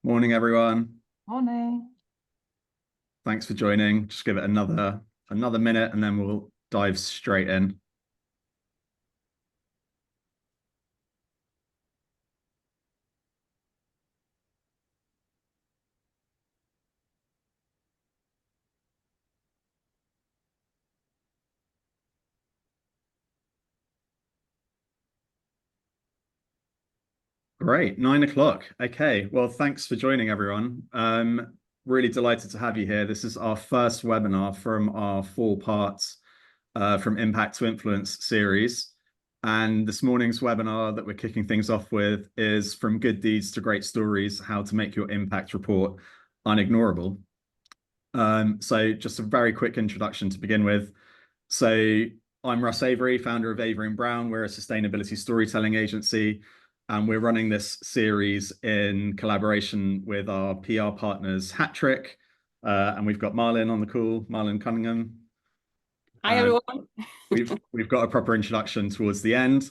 Morning, everyone. Morning. Thanks for joining. Just give it another minute and then we'll dive straight in. Great, 9 o'clock. Okay, well, thanks for joining, everyone. Really delighted to have you here. This is our first webinar from our 4 parts from Impact to Influence series. And this morning's webinar that we're kicking things off with is From Good Deeds to Great Stories, How to Make Your Impact Report Unignorable. So just a very quick introduction to begin with. So I'm Russ Avery, founder of Avery Brown. We're a sustainability storytelling agency, and we're running this series in collaboration with our PR partners, Hattrick, and we've got Marlon on the call, Marlon Cunningham. Hi, everyone. We've got a proper introduction towards the end.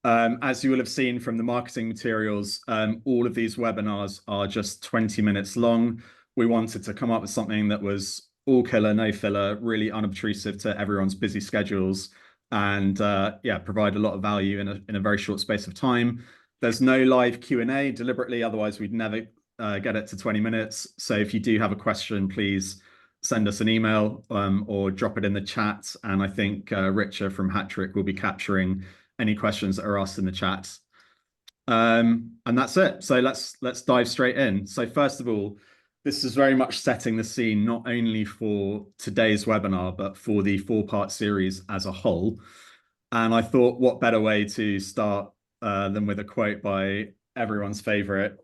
As you will have seen from the marketing materials, all of these webinars are just 20 minutes long. We wanted to come up with something that was all killer, no filler, really unobtrusive to everyone's busy schedules, and provide a lot of value in a very short space of time. There's no live Q&A deliberately, otherwise we'd never get it to 20 minutes. So if you do have a question, please send us an email or drop it in the chat. And I think Richa from Hattrick will be capturing any questions that are asked in the chat. And that's it. So let's dive straight in. So first of all, this is very much setting the scene, not only for today's webinar, but for the 4-part series as a whole. And I thought, what better way to start than with a quote by everyone's favorite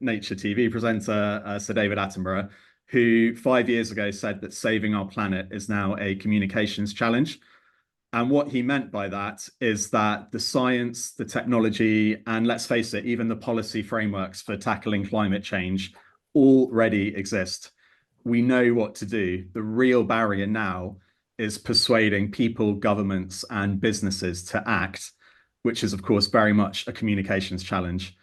nature TV presenter, Sir David Attenborough, who 5 years ago said that saving our planet is now a communications challenge. And what he meant by that is that the science, the technology, and let's face it, even the policy frameworks for tackling climate change already exist. We know what to do. The real barrier now is persuading people, governments, and businesses to act, which is, of course, very much a communications challenge.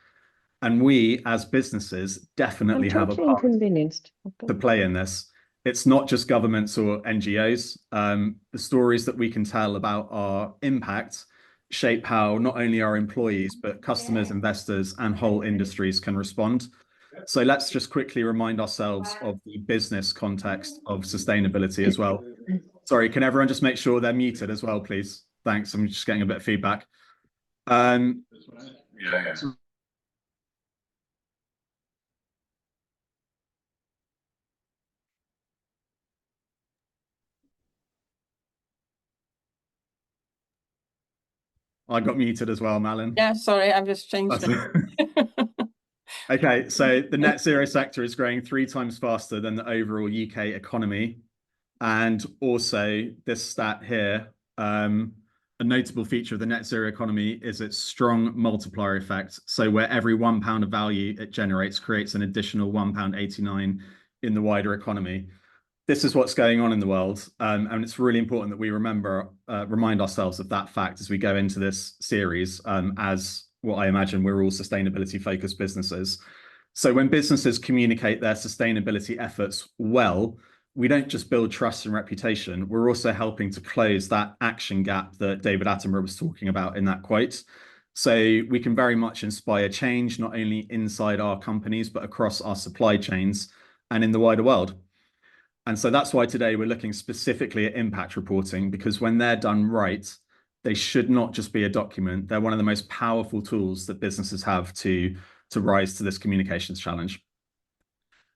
And we, as businesses, definitely have a part to play in this. It's not just governments or NGOs. The stories that we can tell about our impact shape how not only our employees, but customers, investors, and whole industries can respond. So let's just quickly remind ourselves of the business context of sustainability as well. Sorry, can everyone just make sure they're muted as well, please? Thanks, I'm just getting a bit of feedback. I got muted as well, Malin. Yeah, sorry, I've just changed it. Okay, so the net zero sector is growing 3 times faster than the overall UK economy. And also this stat here, a notable feature of the net zero economy is its strong multiplier effect. So where every £1 of value it generates creates an additional £1.89 in the wider economy. This is what's going on in the world, and it's really important that we remind ourselves of that fact as we go into this series, as what I imagine we're all sustainability-focused businesses. So when businesses communicate their sustainability efforts well, we don't just build trust and reputation, we're also helping to close that action gap that David Attenborough was talking about in that quote. So we can very much inspire change, not only inside our companies, but across our supply chains and in the wider world. And so that's why today we're looking specifically at impact reporting, because when they're done right, they should not just be a document. They're one of the most powerful tools that businesses have to rise to this communications challenge.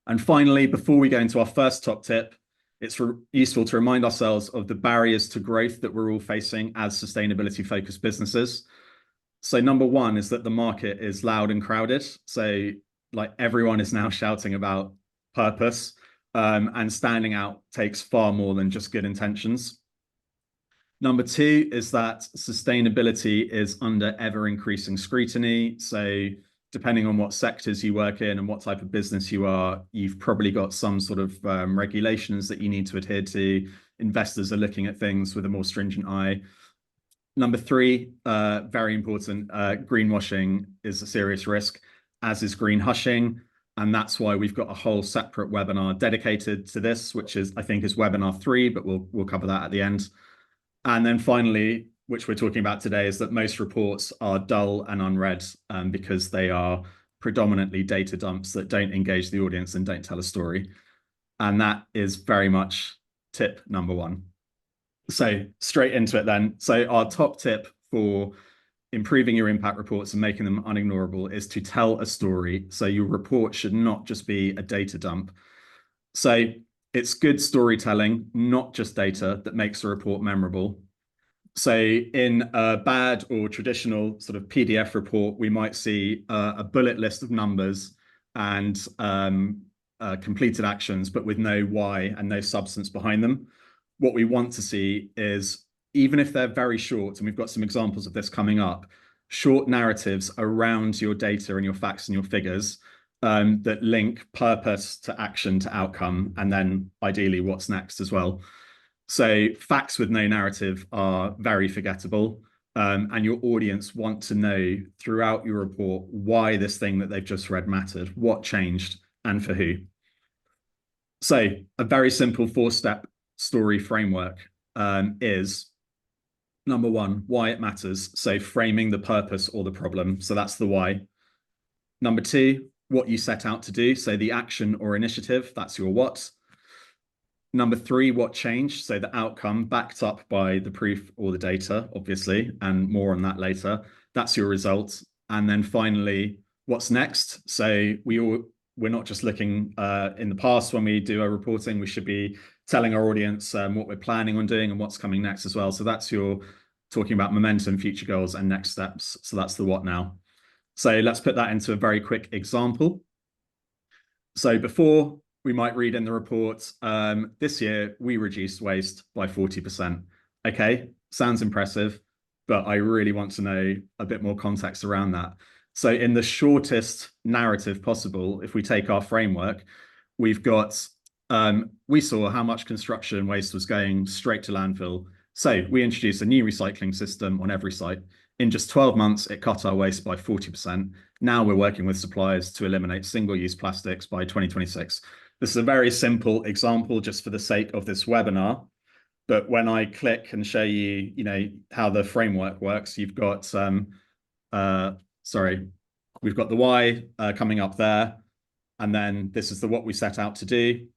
And finally, before we go into our first top tip, it's useful to remind ourselves of the barriers to growth that we're all facing as sustainability-focused businesses. So number one is that the market is loud and crowded. So like everyone is now shouting about purpose. And standing out takes far more than just good intentions. Number two is that sustainability is under ever increasing scrutiny. So depending on what sectors you work in and what type of business you are, you've probably got some sort of regulations that you need to adhere to. Investors are looking at things with a more stringent eye. Number three, very important, greenwashing is a serious risk, as is green hushing. And that's why we've got a whole separate webinar dedicated to this, which is, I think, is webinar 3, but we'll cover that at the end. And then finally, which we're talking about today, is that most reports are dull and unread because they are predominantly data dumps that don't engage the audience and don't tell a story. And that is very much tip number 1. So straight into it then. So our top tip for improving your impact reports and making them unignorable is to tell a story. So your report should not just be a data dump. So it's good storytelling, not just data, that makes a report memorable. So in a bad or traditional sort of PDF report, we might see a bullet list of numbers and completed actions, but with no why and no substance behind them. What we want to see is, even if they're very short, and we've got some examples of this coming up, short narratives around your data and your facts and your figures that link purpose to action to outcome, and then ideally what's next as well. So facts with no narrative are very forgettable, and your audience want to know throughout your report why this thing that they've just read mattered, what changed, and for who. So a very simple 4-step story framework is, number 1, why it matters. So framing the purpose or the problem. So that's the why. Number 2, what you set out to do. So the action or initiative, that's your what. Number 3, what changed. So the outcome backed up by the proof or the data, obviously, and more on that later. That's your result. And then finally, what's next. So we're not just looking in the past when we do our reporting, we should be telling our audience what we're planning on doing and what's coming next as well. So that's your talking about momentum, future goals, and next steps. So that's the what now. So let's put that into a very quick example. So before, we might read in the report, this year we reduced waste by 40%. Okay, sounds impressive, but I really want to know a bit more context around that. So in the shortest narrative possible, if we take our framework, we've got, we saw how much construction waste was going straight to landfill. So we introduced a new recycling system on every site. In just 12 months, it cut our waste by 40%. Now we're working with suppliers to eliminate single-use plastics by 2026. This is a very simple example just for the sake of this webinar. But when I click and show you, how the framework works, you've got, we've got the why coming up there. And then this is the what we set out to do.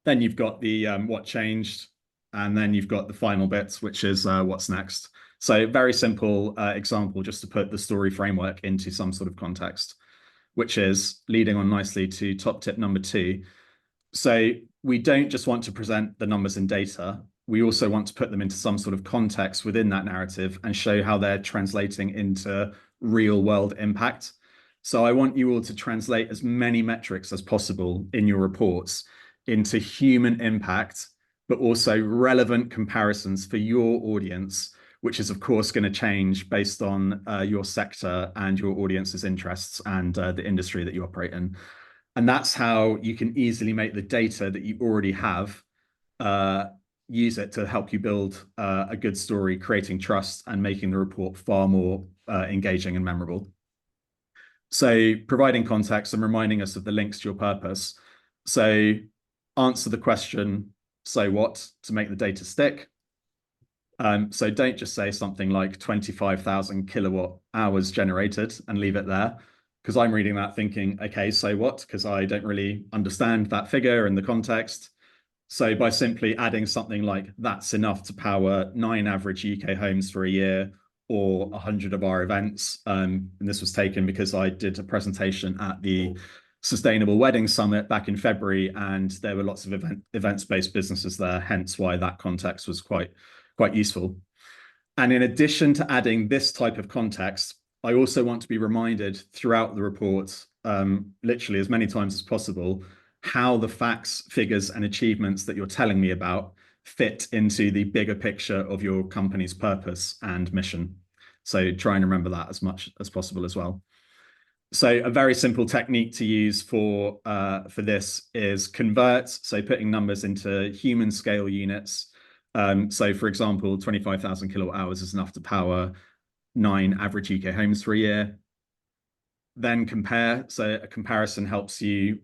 Then you've got the what changed. And then you've got the final bits, which is what's next. So very simple example just to put the story framework into some sort of context, which is leading on nicely to top tip number 2. So we don't just want to present the numbers and data. We also want to put them into some sort of context within that narrative and show how they're translating into real world impact. So I want you all to translate as many metrics as possible in your reports into human impact, but also relevant comparisons for your audience, which is of course going to change based on your sector and your audience's interests and the industry that you operate in. And that's how you can easily make the data that you already have, use it to help you build a good story, creating trust and making the report far more engaging and memorable. So providing context and reminding us of the links to your purpose. So answer the question, so what, to make the data stick. So don't just say something like 25,000 kilowatt hours generated and leave it there, because I'm reading that thinking, okay, so what? Because I don't really understand that figure and the context. So by simply adding something like that's enough to power 9 average UK homes for a year, or 100 of our events. And this was taken because I did a presentation at the Sustainable Wedding Summit back in February, and there were lots of events-based businesses there, hence why that context was quite useful. And in addition to adding this type of context, I also want to be reminded throughout the report, literally as many times as possible, how the facts, figures, and achievements that you're telling me about fit into the bigger picture of your company's purpose and mission. So try and remember that as much as possible as well. So a very simple technique to use for this is convert. So putting numbers into human scale units. So for example, 25,000 kilowatt hours is enough to power 9 average UK homes for a year. then compare. So a comparison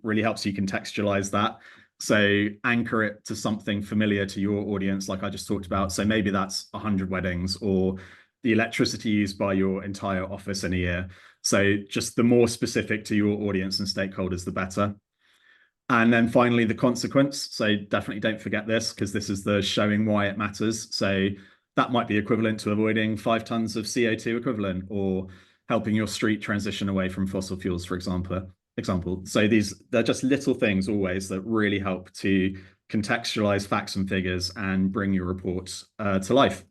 really helps you contextualize that. So anchor it to something familiar to your audience, like I just talked about. So maybe that's 100 weddings or the electricity used by your entire office in a year. So just the more specific to your audience and stakeholders, the better. And then finally, the consequence. So definitely don't forget this, because this is the showing why it matters. So that might be equivalent to avoiding 5 tons of CO2 equivalent, or helping your street transition away from fossil fuels, for example. So they're just little things always that really help to contextualize facts and figures and bring your report to life.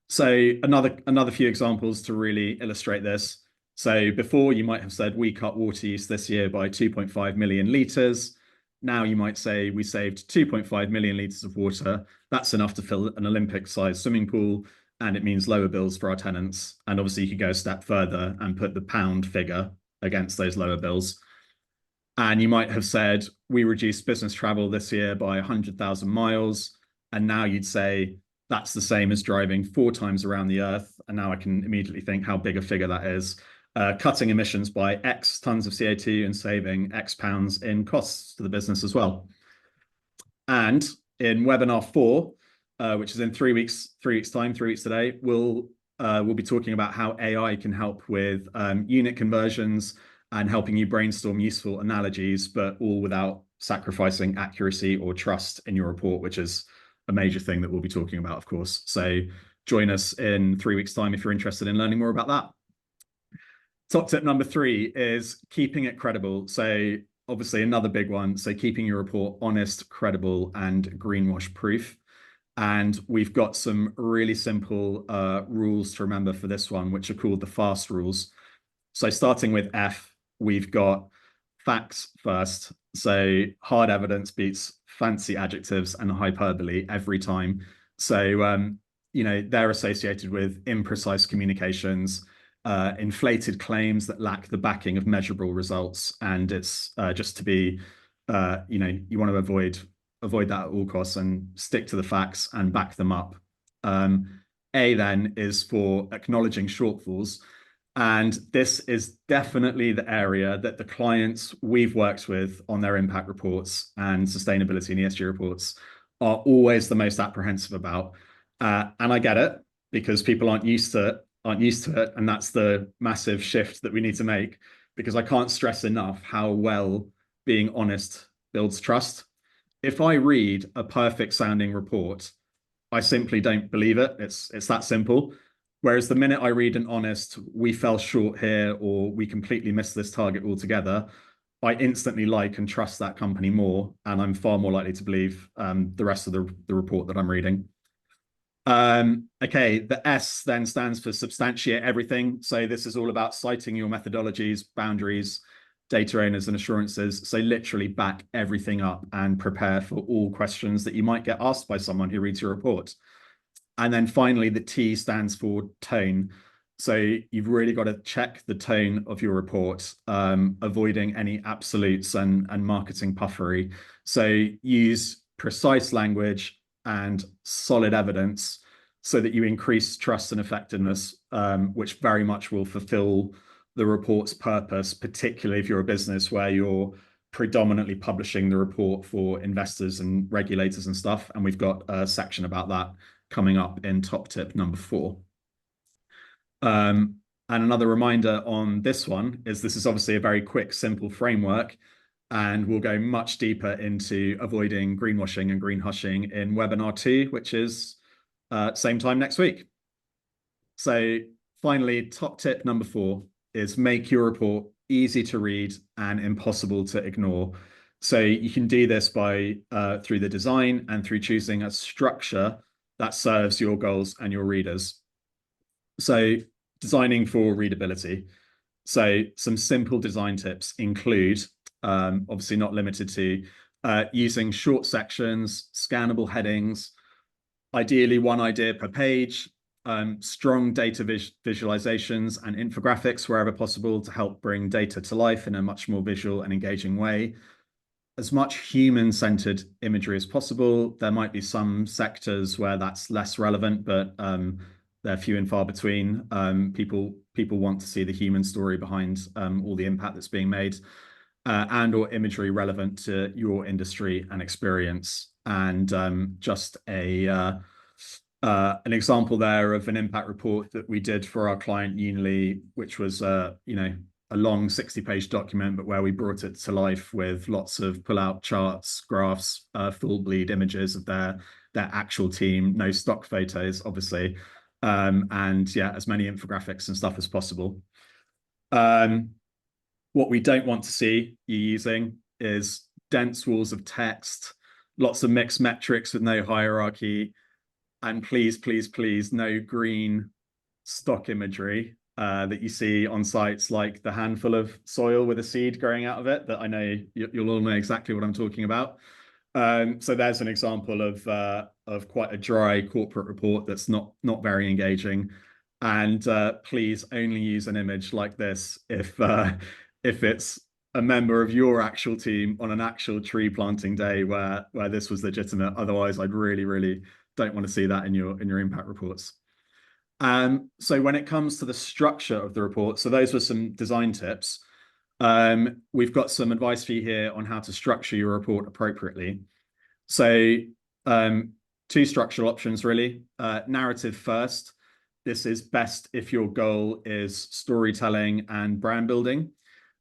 So another few examples to really illustrate this. So before you might have said we cut water use this year by 2.5 million litres. Now you might say we saved 2.5 million litres of water. That's enough to fill an Olympic-sized swimming pool, and it means lower bills for our tenants. And obviously you could go a step further and put the pound figure against those lower bills. And you might have said we reduced business travel this year by 100,000 miles. And now you'd say that's the same as driving 4 times around the Earth. And now I can immediately think how big a figure that is. Cutting emissions by X tons of CO2 and saving X pounds in costs to the business as well. And in webinar 4, which is in 3 weeks time, 3 weeks today, we'll be talking about how AI can help with unit conversions and helping you brainstorm useful analogies, but all without sacrificing accuracy or trust in your report, which is a major thing that we'll be talking about, of course. So join us in 3 weeks' time if you're interested in learning more about that. Top tip number 3 is keeping it credible. So obviously another big one. So keeping your report honest, credible, and greenwash proof. And we've got some really simple rules to remember for this one, which are called the FAST rules. So starting with F, we've got facts first. So hard evidence beats fancy adjectives and hyperbole every time. So, they're associated with imprecise communications, inflated claims that lack the backing of measurable results. And it's just to be, you want to avoid that at all costs and stick to the facts and back them up. A then is for acknowledging shortfalls. And this is definitely the area that the clients we've worked with on their impact reports and sustainability and ESG reports are always the most apprehensive about. And I get it, because people aren't used to it. And that's the massive shift that we need to make, because I can't stress enough how well being honest builds trust. If I read a perfect sounding report, I simply don't believe it. It's that simple. Whereas the minute I read an honest, we fell short here, or we completely missed this target altogether, I instantly like and trust that company more, and I'm far more likely to believe the rest of the report that I'm reading. Okay, the S then stands for substantiate everything. So this is all about citing your methodologies, boundaries, data owners, and assurances. So literally back everything up and prepare for all questions that you might get asked by someone who reads your report. And then finally, the T stands for tone. So you've really got to check the tone of your report, avoiding any absolutes and marketing puffery. So use precise language and solid evidence so that you increase trust and effectiveness, which very much will fulfill the report's purpose, particularly if you're a business where you're predominantly publishing the report for investors and regulators and stuff. And we've got a section about that coming up in top tip number 4. And another reminder on this one is this is obviously a very quick, simple framework, and we'll go much deeper into avoiding greenwashing and green hushing in webinar 2, which is same time next week. So finally, top tip number 4 is make your report easy to read and impossible to ignore. So you can do this by through the design and through choosing a structure that serves your goals and your readers. So designing for readability. So some simple design tips include, obviously not limited to, using short sections, scannable headings, ideally one idea per page, strong data visualizations and infographics wherever possible to help bring data to life in a much more visual and engaging way. As much human-centered imagery as possible. There might be some sectors where that's less relevant, but they're few and far between. People want to see the human story behind all the impact that's being made, and or imagery relevant to your industry and experience. And just an example there of an impact report that we did for our client Unily, which was a long 60-page document, but where we brought it to life with lots of pull-out charts, graphs, full bleed images of their actual team, no stock photos, obviously, and yeah, as many infographics and stuff as possible. What we don't want to see you using is dense walls of text, lots of mixed metrics with no hierarchy, and please, please, please, no green stock imagery that you see on sites like the handful of soil with a seed growing out of it, that I know you'll all know exactly what I'm talking about. So there's an example of quite a dry corporate report that's not very engaging. And please only use an image like this if it's a member of your actual team on an actual tree planting day where this was legitimate. Otherwise, I'd really don't want to see that in your impact reports. So when it comes to the structure of the report, so those were some design tips. We've got some advice for you here on how to structure your report appropriately. So two structural options, really. Narrative first. This is best if your goal is storytelling and brand building.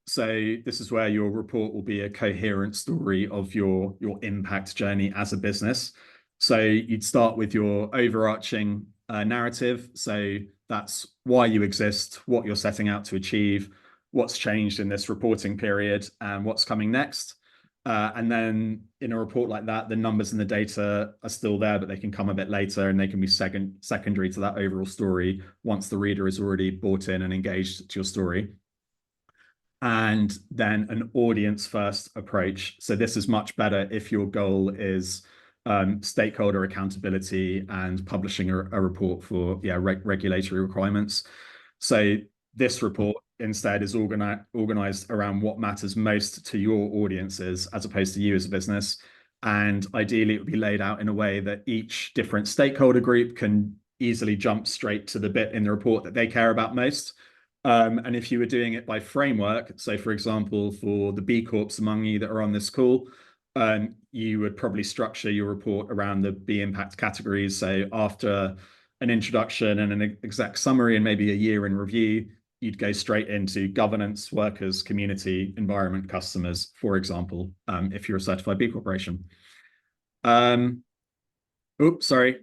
So this is where your report will be a coherent story of your impact journey as a business. So you'd start with your overarching narrative. So that's why you exist, what you're setting out to achieve, what's changed in this reporting period, and what's coming next. And then in a report like that, the numbers and the data are still there, but they can come a bit later, and they can be secondary to that overall story once the reader is already bought in and engaged to your story. And then an audience first approach. So this is much better if your goal is stakeholder accountability and publishing a report for regulatory requirements. So this report instead is organized around what matters most to your audiences as opposed to you as a business. And ideally, it would be laid out in a way that each different stakeholder group can easily jump straight to the bit in the report that they care about most. And if you were doing it by framework, so for example, for the B Corps among you that are on this call, you would probably structure your report around the B impact categories. So after an introduction and an exec summary and maybe a year in review, you'd go straight into governance, workers, community, environment, customers, for example, if you're a certified B Corporation. Oops, sorry.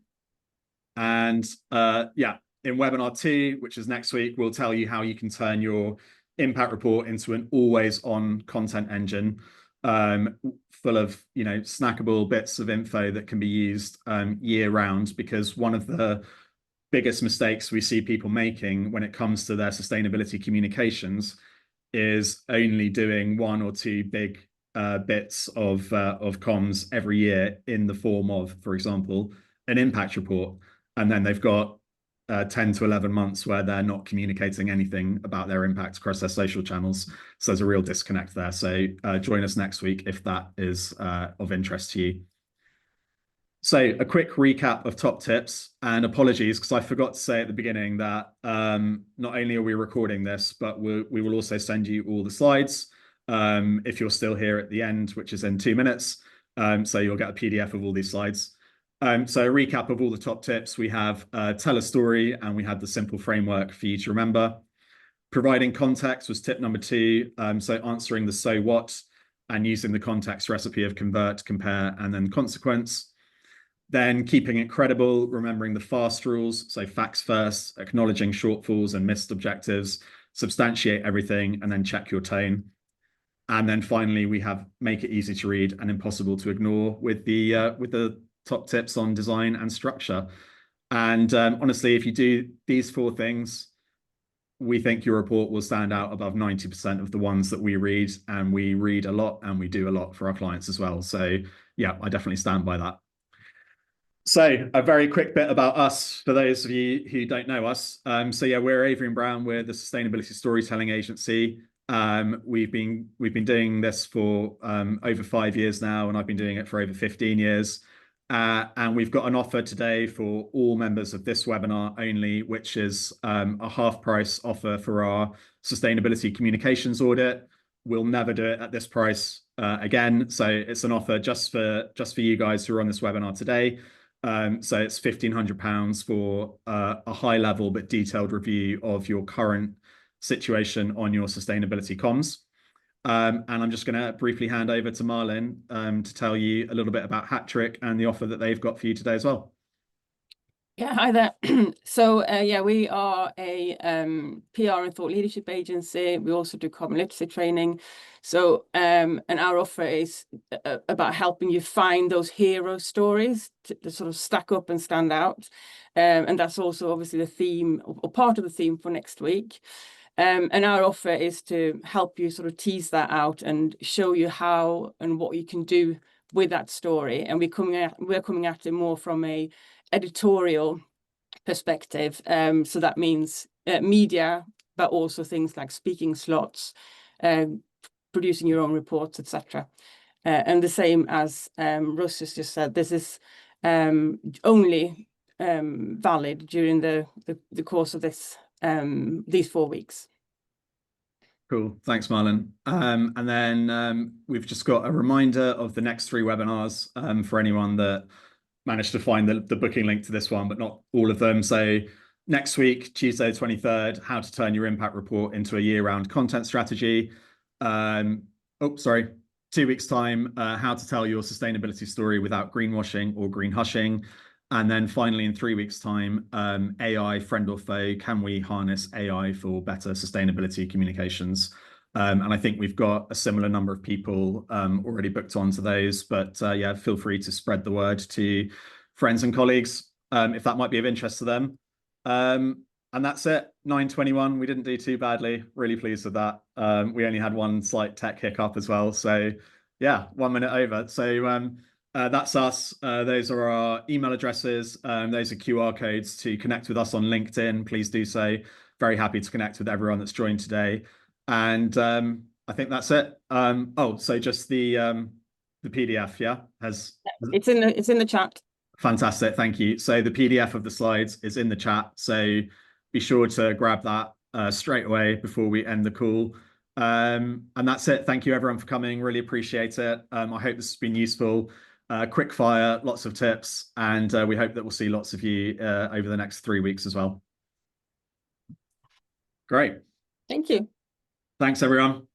And yeah, in webinar 2, which is next week, we'll tell you how you can turn your impact report into an always on content engine full of snackable bits of info that can be used year round, because one of the biggest mistakes we see people making when it comes to their sustainability communications is only doing 1 or 2 big bits of comms every year in the form of, for example, an impact report, and then they've got 10 to 11 months where they're not communicating anything about their impact across their social channels. So there's a real disconnect there. So join us next week if that is of interest to you. So a quick recap of top tips, and apologies because I forgot to say at the beginning that not only are we recording this, but we will also send you all the slides if you're still here at the end, which is in 2 minutes. So you'll get a PDF of all these slides. So a recap of all the top tips. We have tell a story, and we had the simple framework for you to remember. Providing context was tip number 2. So answering the so what and using the context recipe of convert, compare, and then consequence. Then keeping it credible, remembering the FAST rules. So facts first, acknowledging shortfalls and missed objectives, substantiate everything, and then check your tone. And then finally, we have make it easy to read and impossible to ignore with the top tips on design and structure. And honestly, if you do these 4 things, we think your report will stand out above 90% of the ones that we read, and we read a lot and we do a lot for our clients as well. So yeah, I definitely stand by that. So a very quick bit about us for those of you who don't know us. So yeah, we're Avery Brown. We're the sustainability storytelling agency. We've been doing this for over 5 years now, and I've been doing it for over 15 years. And we've got an offer today for all members of this webinar only, which is a half price offer for our sustainability communications audit. We'll never do it at this price again. So it's an offer just for you guys who are on this webinar today. So it's £1,500 for a high level but detailed review of your current situation on your sustainability comms. And I'm just going to briefly hand over to Marlin to tell you a little bit about Hattrick and the offer that they've got for you today as well. Yeah, hi there. So yeah, we are a PR and thought leadership agency. We also do common literacy training. So and our offer is about helping you find those hero stories to sort of stack up and stand out. And that's also obviously the theme or part of the theme for next week. And our offer is to help you sort of tease that out and show you how and what you can do with that story. And we're coming at it more from a editorial perspective. So that means media, but also things like speaking slots, producing your own reports, etc. And the same as Russ has just said, this is only valid during the course of this these 4 weeks. Cool. Thanks, Marlon. And then we've just got a reminder of the next 3 webinars for anyone that managed to find the booking link to this one, but not all of them. So next week, Tuesday, 23rd, how to turn your impact report into a year-round content strategy. 2 weeks time, how to tell your sustainability story without greenwashing or green hushing. And then finally, in 3 weeks' time, AI, friend or foe, can we harness AI for better sustainability communications? And I think we've got a similar number of people already booked onto those. But yeah, feel free to spread the word to friends and colleagues if that might be of interest to them. And that's it, 9:21. We didn't do too badly. Really pleased with that. We only had one slight tech hiccup as well. So yeah, 1 minute over. So that's us. Those are our email addresses. Those are QR codes to connect with us on LinkedIn. Please do so. Very happy to connect with everyone that's joined today. And I think that's it. So just the PDF, yeah, it's in the chat. Fantastic, thank you. So the PDF of the slides is in the chat. So be sure to grab that straight away before we end the call. And that's it. Thank you everyone for coming. Really appreciate it. I hope this has been useful. Quick fire, lots of tips, and we hope that we'll see lots of you over the next 3 weeks as well. Great. Thank you. Thanks, everyone.